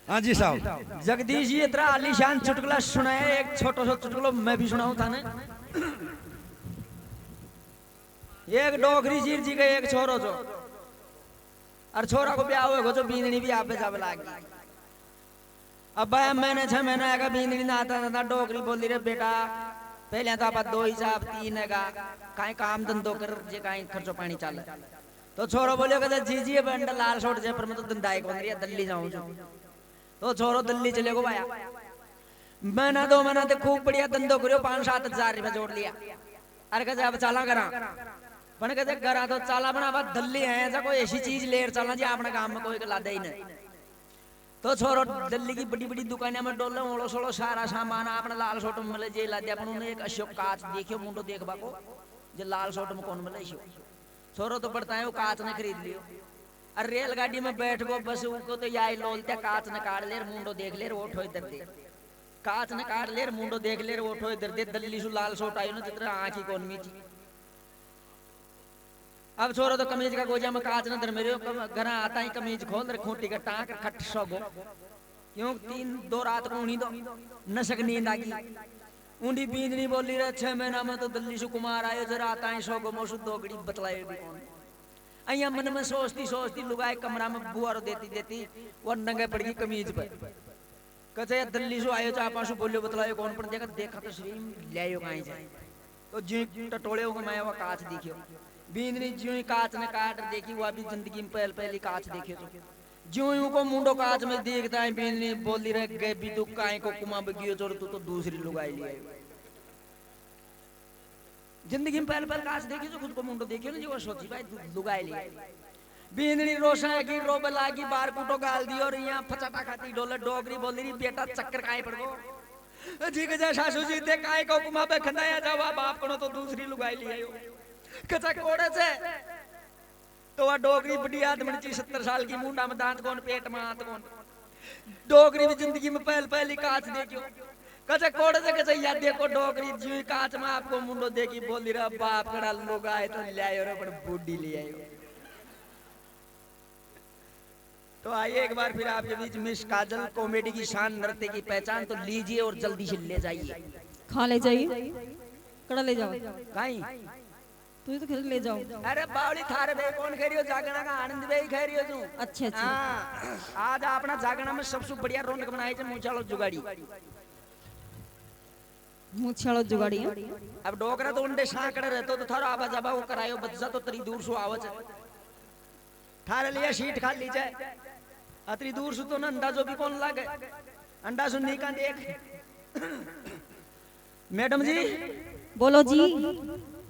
हाँ जी साहब। जगदीश जी इतना आलीशान चुटकुला सुनाए, एक छोटा सा चुटकुला मैं भी सुनाऊं था ने। एक डोगरी जीर जी के एक छोरो जो और छोरा को ब्याह हुए जो बींदनी भी आप जावे लागी। अब भाई मैंने 6 महीने का बींदनी ना आता था, डोगरी बोली रे बेटा पहले तो आप 2 हिसाब 3 का कहीं काम धंधो कर जे कहीं खर्चो पानी चले। तो छोरो बोलियो कहते जी जी बंडल लाल छोड़ जे पर मैं तो धंधाई कौन रही दिल्ली जाऊं जो। तो छोरो दिल्ली चले गो भाया, महीना 2 महीना तो खूब बढ़िया धंधो करो, 5-7 हजार रुपया जोड़ लिया। अरे कहते अब चला करा पण कहते करा तो चला बना बात दिल्ली है ऐसा कोई ऐसी चीज ले चलना जी अपने काम में कोई लादा ही नहीं। तो छोरो दिल्ली की बड़ी बड़ी दुकानें में डोले ओलो सोलो सारा सामान अपने लाल शोट में मिले जे लादे अपन उन्हें एक अशोक कांच देखियो मुंडो देखबा को जे लाल शोट में कौन मिले। छोरो तो पड़ता है वो कांच ने खरीद लियो। अरे रेलगाड़ी में बैठ गो बस उनको तो यही लोलते कांच ने काट ले मुंडो देख ले वो ठो इधर दे, कांच ने काट ले मुंडो देख ले वो ठो इधर दे। दिल्ली से लाल शोट आई ना जितना आंखी कौन मीची। अब छोरो तो कमीज का गोजा में कांच न धर मेरे घर आता ही कमीज खोल रहे खूंटी का टाँक खट सो गो क्यों 3-2 रात को उन्हीं दो नशक नींद आ गई। ऊँडी बींदनी बोली रहे 6 महीना में तो दिल्ली से कुमार आयो जरा आता ही सो गो मोसु दोगड़ी बतलाए भी कौन। अया मन में सोचती सोचती लुगाई कमरा में बुआरो देती देती वो नंगे पड़ गई कमीज पर। कहते दिल्ली से आयो चापा से बोलियो बतलायो कौन पर देखा देखा तो श्री लियायो कहीं जाए तो जी टटोले हो मैं वो कांच दिखियो। बींदनी ज्यों ही कांच ने काट देखी वो अभी जिंदगी में पहली कांच देखे तो ज्यों ही को मुंडो कांच में देखता है बींदनी बोली रह गए भी तू काहे को कुमा बगियो छोड़ तू तो दूसरी लुगाई लिया। जिंदगी में पहले कांच देखी तो खुद को मुंडो देखियो ना जो सोची भाई लुगाई लिया। बींदनी रोशा की रोबला की बार कुटो गाल दी और यहाँ फचाटा खाती डोले डोगरी बोली रही बेटा चक्कर काहे पड़ गो जी के जा सासू जी दे काहे को कुमा पे खंदाया जावा बाप को तो दूसरी लुगाई लिया। कचा कोड़े से तो वह डोगरी बड़ी आदमी 70 साल की मुंडा में दांत कौन पेट में हाथ कौन डोगरी भी जिंदगी में पहली कांच देखियो। कचा कोड़े से कचा याद देखो डोगरी जी कांच में आपको मुंडो देखी बोली रहा बाप कड़ा लोग आए तो ले आयो रे बड़ बूढ़ी ले आयो। तो आइए एक बार फिर आपके बीच मिस काजल कॉमेडी की शान नृत्य की पहचान तो लीजिए और जल्दी से ले जाइए। कहाँ ले जाइए? कड़ा ले जाओ कहीं तू तो खेल ले जाओ। अरे बावली थारे बे कौन कह रही हो जागना का आनंद बे कह रही हो तू। अच्छा अच्छा आज अपना जागना में सबसे बढ़िया रौनक बनाई है मूंछालो जुगाड़ी। मूंछालो जुगाड़ी है? अब डोकरा तो उंडे सांकड़े रहते तो थारा आवाज आबा वो करायो बच्चा तो तरी दूर सु आवच थारे लिए सीट खा लीजिए अतरी दूर सु तो ना अंदाजो भी कौन लागे अंडा सुननी का देख। मैडम जी बोलो जी।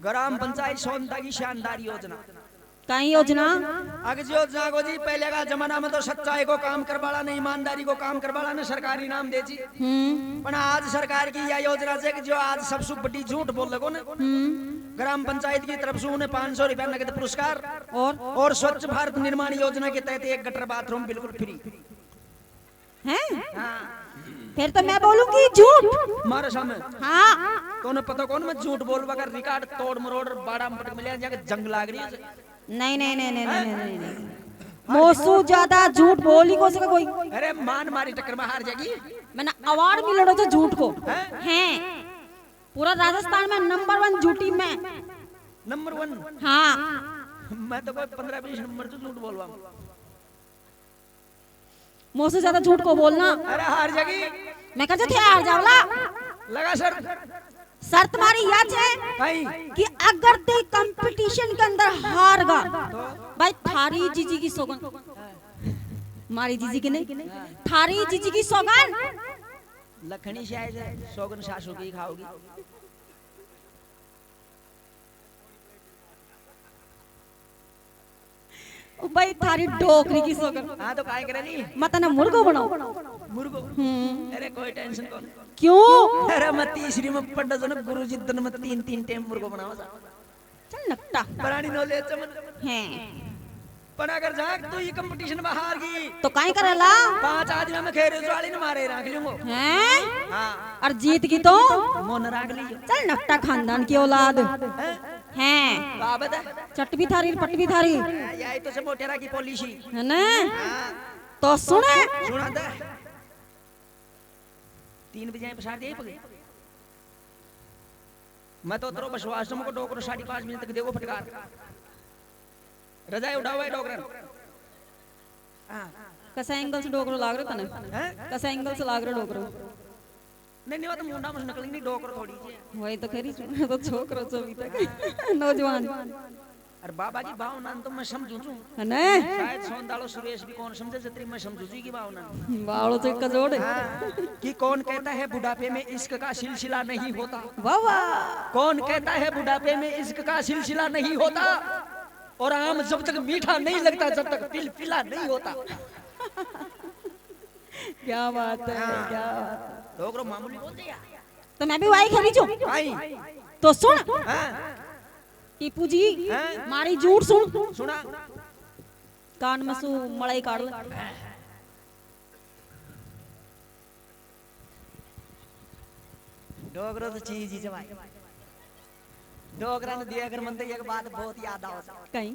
ग्राम पंचायत सोनता की शानदार योजना कहीं योजना? अगर योजना को जी पहले का जमाना में तो सच्चाई को काम करवाला ने ईमानदारी को काम करवाला ने सरकारी नाम दे जी। पर आज सरकार की यह योजना से कि जो आज सबसे बड़ी झूठ बोल लगो ने ग्राम पंचायत की तरफ से उन्हें 500 रुपया नगद पुरस्कार और स्वच्छ भारत निर्माण योजना के तहत एक गटर बाथरूम बिल्कुल फ्री है। फिर तो मैं बोलूंगी झूठ हमारे सामने। हाँ तो उन्हें पता कौन मैं झूठ बोल बगर रिकॉर्ड तोड़ मरोड़ बड़ा मट मिले जाके जंग लाग रही है। नहीं नहीं नहीं नहीं नहीं नहीं नहीं मोसू ज्यादा झूठ बोली को सका कोई। अरे मान मारी टक्कर में हार जाएगी। मैंने अवार्ड मिलो तो झूठ को हैं पूरा राजस्थान में नंबर 1 झूठी मैं। नंबर 1? हाँ मैं तो कोई 15-20 नंबर से झूठ बोलवा। मोसू ज्यादा झूठ को बोलना। अरे हार जाएगी। मैं कहते थे हार जावला लगा सर शर्त तुम्हारी याद है कि अगर ते कंपटीशन के अंदर हार गा तो भाई थारी जीजी की सौगन मारी जीजी की नहीं थारी जीजी की सौगन लखनी शायद सौगन सासू की खाओगी। भाई थारी डोकरी की सौगन। हाँ तो काय करे नी मत ना मुर्गो बनाओ मुर्गो। अरे कोई टेंशन कौन। क्यों? अरे मैं तीसरी में पढ़ जो ना गुरुजी दिन में 3-3 टाइम मुर्गो बनावा चल नकटा बरानी नॉलेज चमन हैं। पर अगर जाग तो ये कंपटीशन में हार गई तो काहे करेला 5 आदमी में खेरे वाली ने मारे रख लूंगो हैं। हां और जीत की तो मोन रख लियो। चल नकटा खानदान की औलाद हैं। बाबत चट भी थारी पट भी थारी यही तो से मोटेरा की पॉलिसी है ना। तो सुने सुना दे 3 बजे पसार दिए पगे मैं तो उतरो बसवास को डोकरो 5:30 मिनट तक देखो फटकार रजाई उठाओ है डोकरन कसा एंगल से डोकरो लाग रहा तने कसा एंगल से लाग रहा डोकरो नहीं नहीं वो तो मुंडा मुझ निकली नहीं डोकरो थोड़ी सी वही तो खरी तो छोकरो छो अभी तक नौजवान अरे बाबा की भावना तो मैं समझू छू ने शायद सोंदालो सुरेश भी कौन समझे जतरी मैं समझू जी की भावना बावड़ो से कजोड़ कि कौन कहता है बुढ़ापे में इश्क का सिलसिला नहीं होता वाह वाह कौन कहता है बुढ़ापे में इश्क का सिलसिला नहीं होता और आम जब तक मीठा नहीं लगता जब तक पिला नहीं होता क्या बात है क्या बात डोकरो मामूली बोलते यार तो मैं भी वही खरी जो आई तो सुन हां टीपू जी मारी झूठ सुन सुना कान में सु मड़ाई काट ले डोगरो तो चीज ही जवाई डोगरा ने दिया अगर मंदिर एक बात बहुत याद आओ कहीं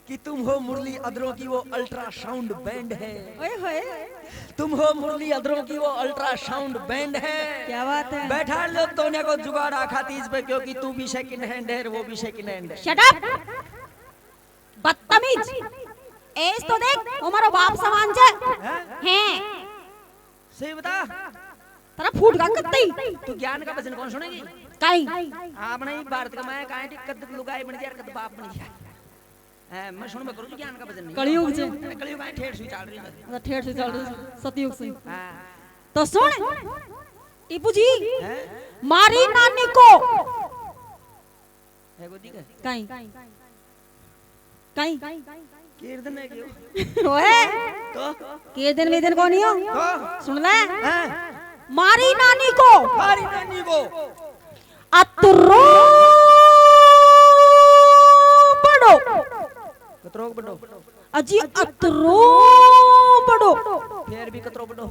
कि तुम हो मुरली अदरों की वो अल्ट्रासाउंड बैंड है ओए होए तुम हो मुरली अदरों की वो अल्ट्रासाउंड बैंड है क्या बात है बैठा लो तोने को जुगाड़ आखा तीज पे क्योंकि तू भी सेकंड हैंड है वो भी सेकंड हैंड है शट अप बदतमीज एस तो देख हमारा बाप समान जे हैं सही बता तेरा फूट गा कत्ती तू ज्ञान का भजन कौन सुनेगी काई आपने ही भारत का मैं काहे टिकट लुगाई बन दिया कद बाप बन गया मैं सुन मैं करूं ज्ञान का भजन नहीं कलयुग से कलयुग में ठेठ सुई चल रही है ठेठ से चल रही सतयुग से हां तो सुन टीपू जी मारी नानी को है गोदी का काई काई कीर्तन है क्यों ओए तो कीर्तन वेदन कौन हो तो सुन ले हां मारी नानी को मारी नानी को अतरो बड़ो कतरो बड़ो अजी अतरो बड़ो फिर भी कतरो बड़ो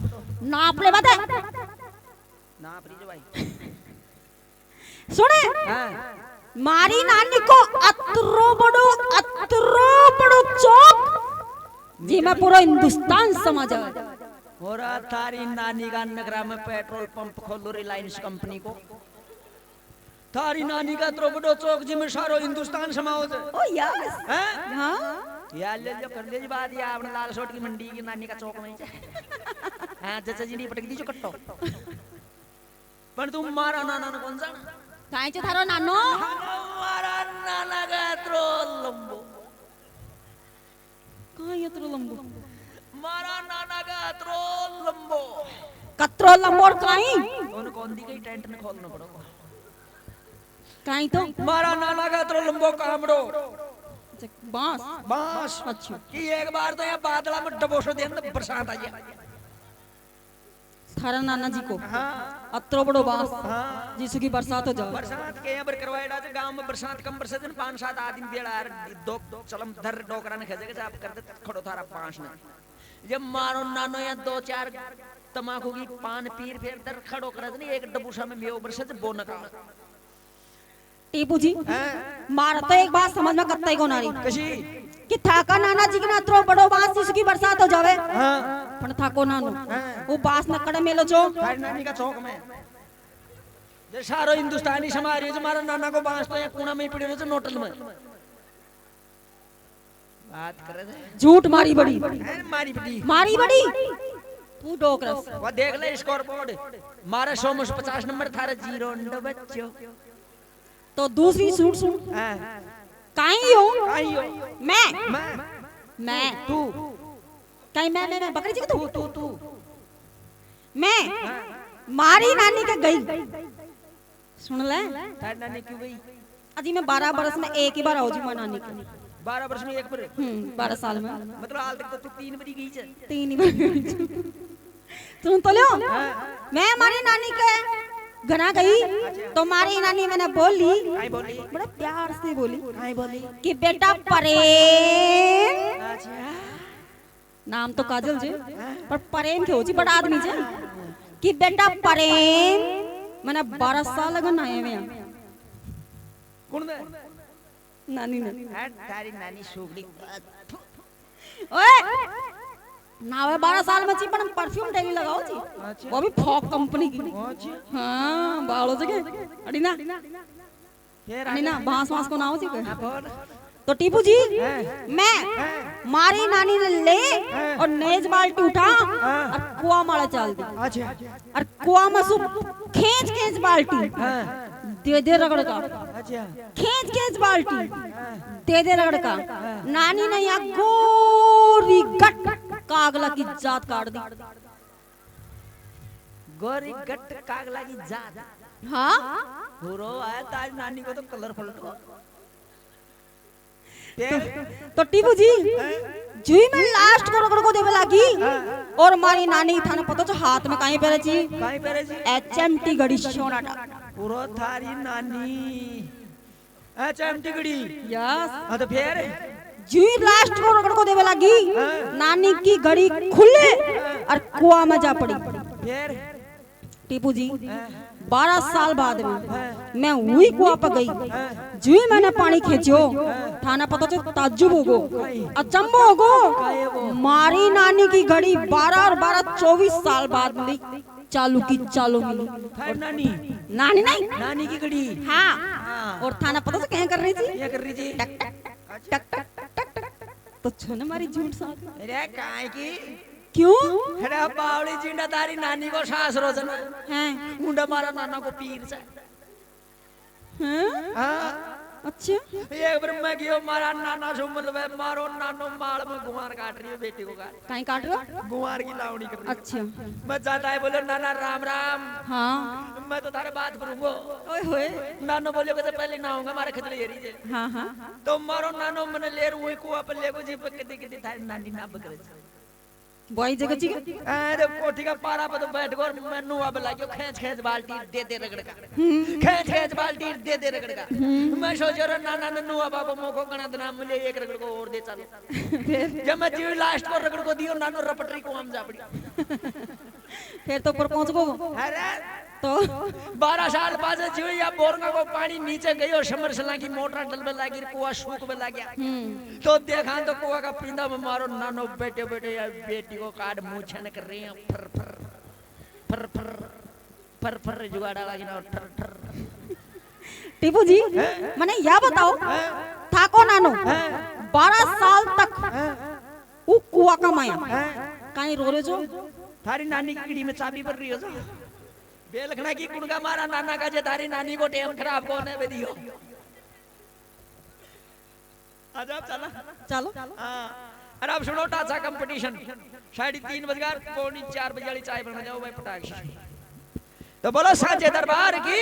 नाप ले बता नाप रीजो भाई सुने हां मारी नानी को अतरो बड़ो चौक जी मैं पूरा हिंदुस्तान समझ आया और थारी नानी का नगरा में पेट्रोल पंप खोलो रिलायंस कंपनी को थारी नानी का तो बड़ो चौक जी में सारो हिंदुस्तान समाओ थे ओ यस हैं हां यार ले जो कर दे जी बात या अपने लाल सोट की मंडी की नानी का चौक में हां चाचा जी ने पटक दी जो कट्टो पर तुम मारा नाना ने कौन सा काहे छ थारो नानो हमारा नाना का तो लंबो काहे अतरो लंबो मारा नाना का तो लंबो कतरो लंबोर काई उन कौन दी गई टेंट में खोलना पड़ेगा काई तो मारा नाना का तो लंबो कामड़ो बांस बांस अच्छा कि एक बार तो ये बादला में डबोशो दे अंदर बरसात आई थारा नाना जी को हां अतरो बड़ो बांस हां जिसु की बरसात हो जाए बरसात के यहाँ पर करवाएड़ा जो गांव में बरसात कम बरसात दिन 5-7 आदमी बेड़ा दो चलम धर डोकरा ने खेजे के आप कर दे खड़ो थारा 5 ने जब मारो नानो या 2-4 तमाकू की पान पीर फिर दर खड़ो कर दे एक डबूसा में मेव बरसात बोनका टीपू जी मार तो एक बात समझ में कत्ता ही को नारी कशी कि थाका नाना जी के ना अतरो बड़ो बांस जिसु की बरसात हो जावे हां पण थाको नानो वो बांस न कड़े मेलो जो थारी नानी का चौक में जे सारो हिंदुस्तानी समाज जो मारा नाना को बांस तो या कोना में ही पड़ी रहे नोटल में बात करे थे झूठ मारी बड़ी मारी बड़ी तू डोकरस वो देख ले स्कोर बोर्ड मारा 150 नंबर थारा 0 अंडो बच्चो तो दूसरी सूट सुन हां काई हो आई हो मैं तू काई मैं बकरी जी तू तू तू मैं मारी नानी के गई सुन ले थारी नानी क्यों गई अजी मैं 12 बरस में एक ही बार आओ जी मैं नानी के 12 वर्ष में एक बार 12 साल में मतलब हाल तक तो तू 3 बारी गई छे 3 ही बार सुन तो लो मैं हमारी नानी के घना गई तो मारी नानी मैंने बोली आई बोली बड़ा प्यार से बोली आई बोली कि बेटा प्रेम अच्छा नाम तो काजल जी पर प्रेम के हो जी बड़ा आदमी जी कि बेटा प्रेम मैंने 12 साल लगन आए में कौन दे नानी ने हट तारी नानी सुगड़ी ओए ना वे 12 साल में ची पण परफ्यूम डेली लगाओ ची अच्छा। वो भी फॉक कंपनी की अच्छा। हाँ बालों से के अड़ी ना फिर अड़ी ना बांस वांस को नाओ ची के हाँ, बोल। तो टीपू जी मैं मारी नानी ने ले और नेज बाल्टी उठा और कुआ माला चल दी अच्छा। और कुआ में सु खींच खींच बाल्टी दे दे रगड़ का अच्छा। खींच खींच बाल्टी दे दे रगड़ का नानी ने यहाँ गोरी गट कागला की जात काट दी गोरी गट कागला की जात। हाँ बुरो आया ताज नानी को तो कलरफुल तो। तो टीपू जी जुई में लास्ट को रगड़ को देवे लागी और मारी नानी थाने पता जो हाथ में काहे पेरे जी काहे पेरे जी एचएमटी घड़ी सोनाटा पूरो थारी नानी एचएमटी घड़ी यस हाँ तो फिर जुई लास्ट को रगड़ को देवे लागी नानी की घड़ी खुले और कुआं में जा पड़ी फिर टीपू जी 12 साल बाद में मैं वही कुआं पर गई जुई मैंने पानी खींचो थाना पता चल ताज्जुब होगो अचंबो होगो मारी नानी की घड़ी 12 और 12 24 साल बाद मिली चालू की चालू मिली फाइव नानी नानी नहीं नानी की घड़ी हाँ और थाना पता से क्या कर रही थी क्या कर रही थी टक टक टक टक टक टक तो छोने मारी झूठ साथ अरे काहे की क्यों अरे बावली जिंदा तारी नानी को सास रोजन हैं मुंडा मारा नाना को पीर से हैं हाँ अच्छा एक बार मैं गयो मारा नाना सो मतलब मारो नानो माल में गुमार काट रही है बेटी को काट कहीं काट रहे हो गुमार की लावणी कर रही है अच्छा मैं जाता है बोले नाना राम राम हाँ मैं तो तारे बात करूंगा ओए होए नानो बोले कहते पहले ना होगा हमारे खतरे ये रही है हाँ हाँ तो मारो नानो मैंने ले रुई कुआ पर ले को जी पर कितनी कितनी थारी नानी ना बकरे बॉय जगह जी अरे कोठी का पारा पर तो बैठ गो मैनू अब लागियो खींच खींच बाल्टी दे दे रगड़ का खींच खींच बाल्टी दे दे रगड़ का मैं सोच रहा नाना नन्नू अब बाबा मोको गणा दना मिले एक रगड़ को और दे चलो जब मैं जीव लास्ट को रगड़ को दियो नानो रपटरी को हम जा पड़ी फिर तो ऊपर पहुंच गो अरे तो 12 साल बाद जीव या बोरंगा को पानी नीचे गयो समरसला की मोटर डलबे लागी कुआ सूख में लाग गया तो देखा तो कुआ का पिंदा में मारो नानो बेटे बेटे या बेटी को काट मुंह छन कर रही हैं फर फर फर फर फर फर जुगाड़ा लगी ना ठर ठर टीपू जी मैंने यह बताओ था को नानो 12 साल तक वो कुआ का माया कहीं रो रहे जो थारी नानी की कीड़ी में चाबी भर रही हो जो बेलखना की कुड़का मारा नाना का जे थारी नानी को टेम खराब कौन है दियो आजा चला चलो हाँ अरे अब सुनो टाचा कंपटीशन 3:30 बज गया 3:45 बजे वाली चाय बना जाओ भाई पटाख से तो बोलो सांचे दरबार की